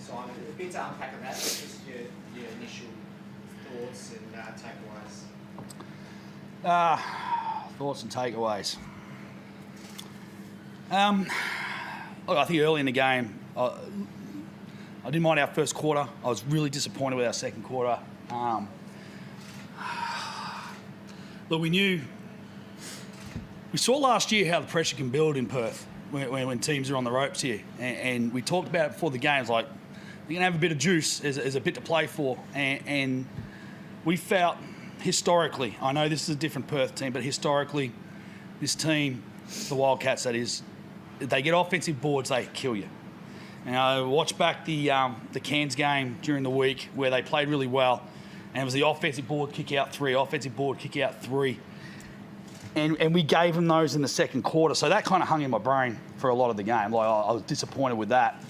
Simon. A bit to unpack on that. Just your initial thoughts and takeaways. Thoughts and takeaways. Look, I think early in the game, I didn't mind our first quarter. I was really disappointed with our second quarter. Look, we saw last year how the pressure can build in Perth when teams are on the ropes here. And we talked about it before the game. It's like, you're going to have a bit of juice. There's a bit to play for. And we felt, historically, I know this is a different Perth team, but historically, this team, the Wildcats that is, if they get offensive boards, they kill you. And I watched back the Cairns game during the week where they played really well. And it was the offensive board, kick out three, offensive board, kick out three. And we gave them those in the second quarter. So that kind of hung in my brain for a lot of the game. Like, I was disappointed with that.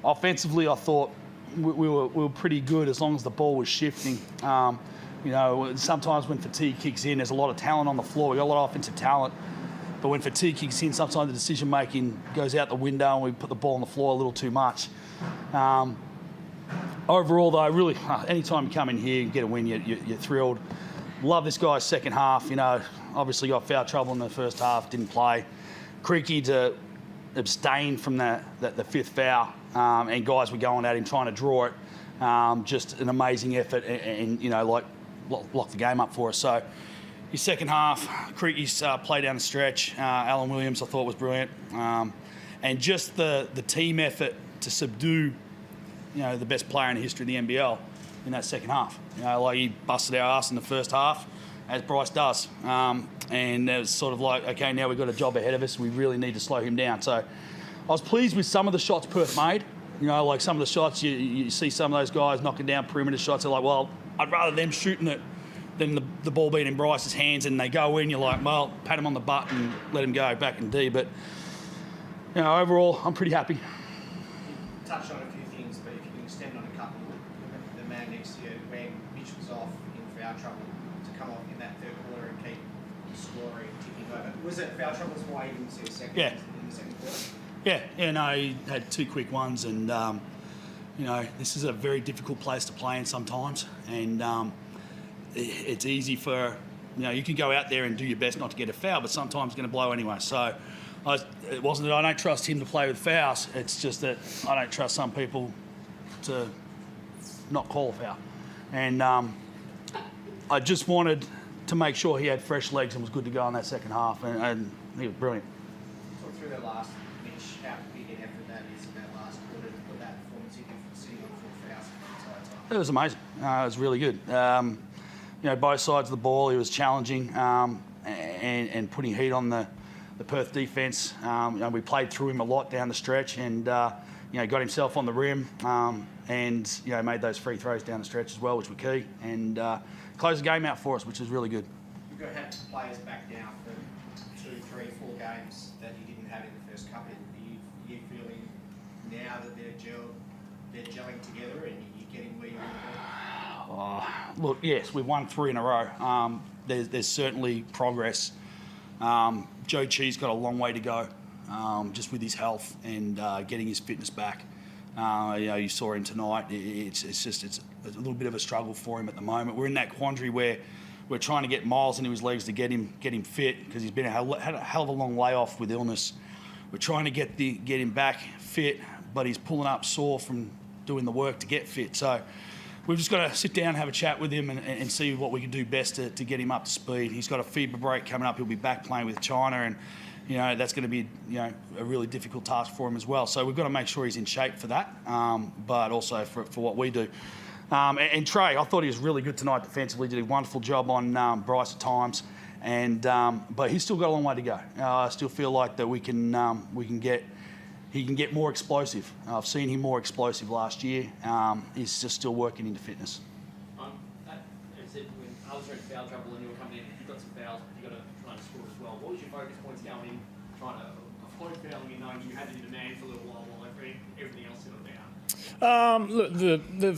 Offensively, I thought we were pretty good as long as the ball was shifting. Sometimes when fatigue kicks in, there's a lot of talent on the floor. We've got a lot of offensive talent. But when fatigue kicks in, sometimes the decision-making goes out the window and we put the ball on the floor a little too much. Overall, though, really, anytime you come in here and get a win, you're thrilled. Love this guy's second half. Obviously got foul trouble in the first half, didn't play. Creaky to abstain from the fifth foul, and guys were going at him trying to draw it. Just an amazing effort and locked the game up for us. So his second half, Creaky's play down the stretch. Alan Williams, I thought, was brilliant. And just the team effort to subdue, the best player in the history of the NBL in that second half. He busted our ass in the first half, as Bryce does. And it was sort of like, okay, now we've got a job ahead of us. We really need to slow him down. So I was pleased with some of the shots Perth made. Like some of the shots, you see some of those guys knocking down perimeter shots. They're like, well, I'd rather them shooting it than the ball being in Bryce's hands, and they go in, you're like, well, pat him on the butt and let him go back in D. But, overall, I'm pretty happy. You touched on a few things, but if you can extend on a couple, the man next to you, when Mitch was off in foul trouble, to come off in that third quarter and keep scoring, ticking over. Was it foul trouble why you didn't see a second in the second quarter? Yeah, no, he had two quick ones, and, this is a very difficult place to play in sometimes, and it's easy for, you can go out there and do your best not to get a foul, but sometimes it's going to blow anyway. So it wasn't that I don't trust him to play with fouls, it's just that I don't trust some people to not call a foul. And I just wanted to make sure he had fresh legs and was good to go in that second half, and he was brilliant. Talk through the last match, how big an effort that is in that last quarter to put that performance in for sitting on 4 fouls the entire time. It was amazing. It was really good. Both sides of the ball, he was challenging and putting heat on the Perth defence. We played through him a lot down the stretch and, got himself on the rim and, made those free throws down the stretch as well, which were key, and closed the game out for us, which is really good. You've got to have players back now for 2, 3, 4 games that you didn't have in the first couple. Are you feeling now that they're gelling together and you're getting where you want to be? Look, yes, we've won 3 in a row. There's certainly progress. Joe Chi's got a long way to go, just with his health and getting his fitness back. You saw him tonight. It's a little bit of a struggle for him at the moment. We're in that quandary where we're trying to get miles into his legs to get him fit, because he's had a hell of a long layoff with illness. We're trying to get him back fit, but he's pulling up sore from doing the work to get fit. So we've just got to sit down and have a chat with him and see what we can do best to get him up to speed. He's got a FIBA break coming up. He'll be back playing with China, and that's going to be a really difficult task for him as well. So we've got to make sure he's in shape for that, but also for what we do. And Trey, I thought he was really good tonight defensively. Did a wonderful job on Bryce at times, but he's still got a long way to go. I still feel like that he can get more explosive. I've seen him more explosive last year. He's just still working into fitness. As I said, when others are in foul trouble and you're coming in, you've got some fouls, but you've got to try and score as well. What was your focus points going in, trying to avoid fouling and knowing you had to be the man for a little while everything else settled down? Look,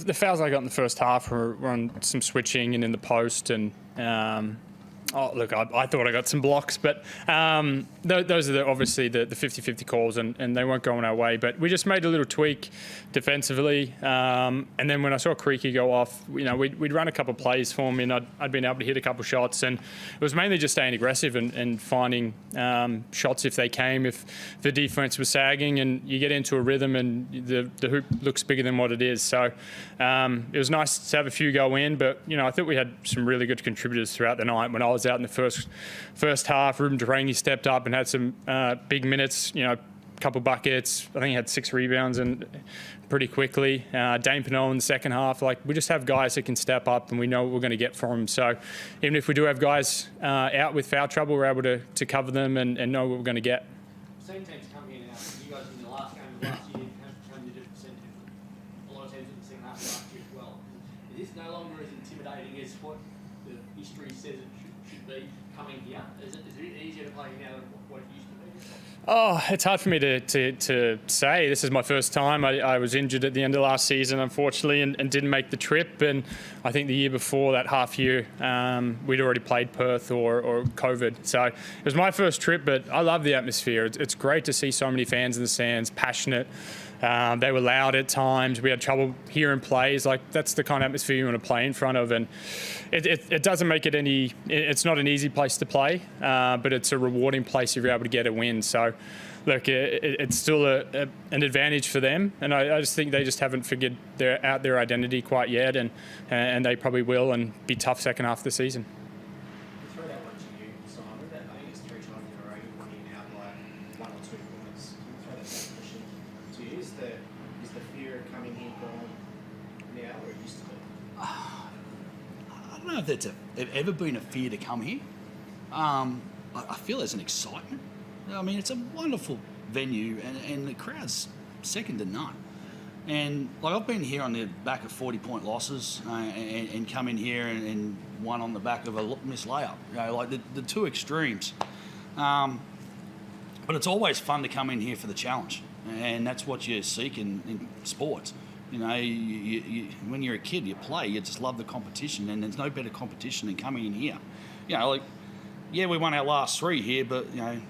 the fouls I got in the first half were on some switching and in the post, and Oh, look, I thought I got some blocks, but those are obviously the 50-50 calls, and they weren't going our way. But we just made a little tweak defensively. And then when I saw Creaky go off, we'd run a couple of plays for him, and I'd been able to hit a couple of shots. And it was mainly just staying aggressive and finding shots if they came, if the defense was sagging, and you get into a rhythm and the hoop looks bigger than what it is. So it was nice to have a few go in, but, I think we had some really good contributors throughout the night. When I was out in the first half, Ruben Durangi stepped up and had some big minutes, a couple buckets. I think he had 6 rebounds and pretty quickly. Dane Pinot in the second half. We just have guys that can step up, and we know what we're going to get from them. So even if we do have guys out with foul trouble, we're able to cover them and know what we're going to get. Same teams come in and out. You guys in the last game of last year have the different percentage. A lot of teams in the second half of last year as well. Is this no longer as intimidating as what the history says it should be coming here? Is it easier to play now than what it used to be? Oh, it's hard for me to say. This is my first time. I was injured at the end of last season, unfortunately, and didn't make the trip. And I think the year before, that half year, we'd already played Perth or COVID. So it was my first trip, but I love the atmosphere. It's great to see so many fans in the stands, passionate. They were loud at times. We had trouble hearing plays. That's the kind of atmosphere you want to play in front of. And it doesn't make it any... It's not an easy place to play, but it's a rewarding place if you're able to get a win. So, look, it's still an advantage for them. And I just think they just haven't figured out their identity quite yet. And they probably will, and be tough second half of the season. Throw that one to you, Simon. I think it's 3 times in a row you're winning out by 1 or 2 points. Can you throw that question to you? Is the fear of coming here gone now, or it used to be? I don't know if there's ever been a fear to come here. I feel there's an excitement. I mean, it's a wonderful venue, and the crowd's second to none. And I've been here on the back of 40-point losses and come in here and won on the back of a missed layup. The two extremes. But it's always fun to come in here for the challenge, and that's what you seek in sports. When you're a kid, you play. You just love the competition, and there's no better competition than coming in here. Yeah, we won our last 3 here, but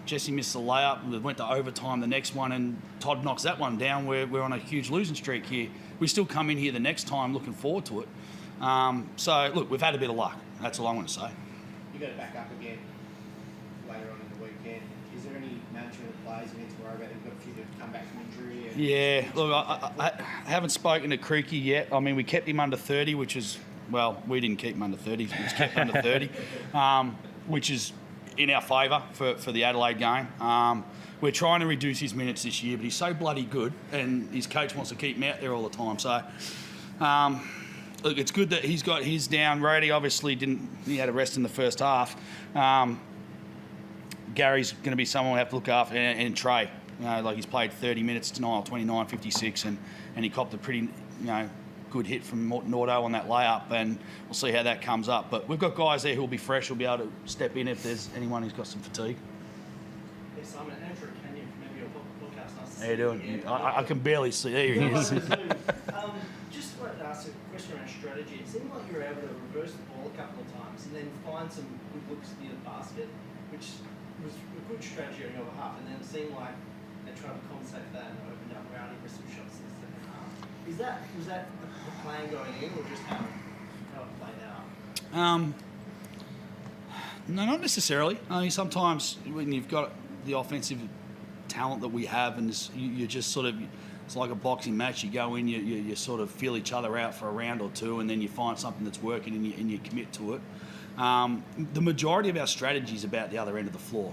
Jesse missed the layup. We went to overtime the next one, and Todd knocks that one down. We're on a huge losing streak here. We still come in here the next time, looking forward to it. So look, we've had a bit of luck. That's all I want to say. You got to back up again later on in the weekend. Is there any management of players you need to worry about? They've got a few that come back from injury. Yeah, look, I haven't spoken to Creaky yet. I mean, we kept him under 30, which is, well, we didn't keep him under 30. He was kept under 30. Which is in our favour for the Adelaide game. We're trying to reduce his minutes this year, but he's so bloody good, and his coach wants to keep him out there all the time. So, look, it's good that he's got his down. Rody obviously he had a rest in the first half. Gary's going to be someone we have to look after, and Trey. He's played 30 minutes tonight, 29-56, and he copped a pretty, good hit from Nordo on that layup, and we'll see how that comes up. But we've got guys there who'll be fresh, who'll be able to step in if there's anyone who's got some fatigue. Yeah, Simon, Andrew Kenyon from maybe your podcast. Nice to How you doing? I can barely see. There he is. Just wanted to ask a question around strategy. It seemed like you were able to reverse the ball a couple of times and then find some good looks near the basket, which was a good strategy on your behalf. And then it seemed like they tried to compensate for that and opened up Rowdy for some shots in the second half. Was that the plan going in, or just how it played out? No, not necessarily. I mean, sometimes when you've got the offensive talent that we have, and you just sort of, it's like a boxing match. You go in, you sort of feel each other out for a round or two, and then you find something that's working and you commit to it. The majority of our strategy is about the other end of the floor.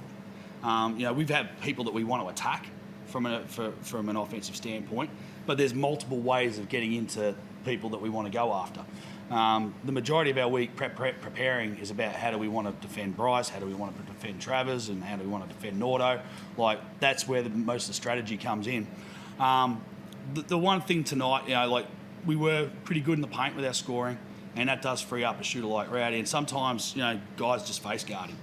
We've had people that we want to attack from an offensive standpoint, but there's multiple ways of getting into people that we want to go after. The majority of our week preparing is about how do we want to defend Bryce, how do we want to defend Travers, and how do we want to defend Nordo. That's where most of the strategy comes in. The one thing tonight, we were pretty good in the paint with our scoring, and that does free up a shooter like Rowdy. And sometimes, guys just face guard him,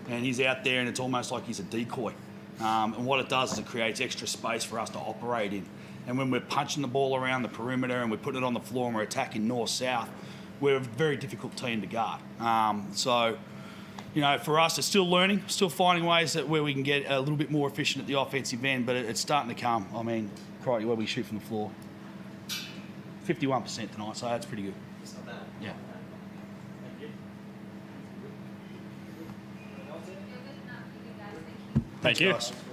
and he's out there, and it's almost like he's a decoy. And what it does is it creates extra space for us to operate in. And when we're punching the ball around the perimeter and we're putting it on the floor and we're attacking north-south, we're a very difficult team to guard. you know, for us, it's still learning, still finding ways that where we can get a little bit more efficient at the offensive end, but it's starting to come. I mean, crikey, where we shoot from the floor. 51% tonight, so that's pretty good. It's not bad. Yeah. Thank you. Thanks, Thank you. guys.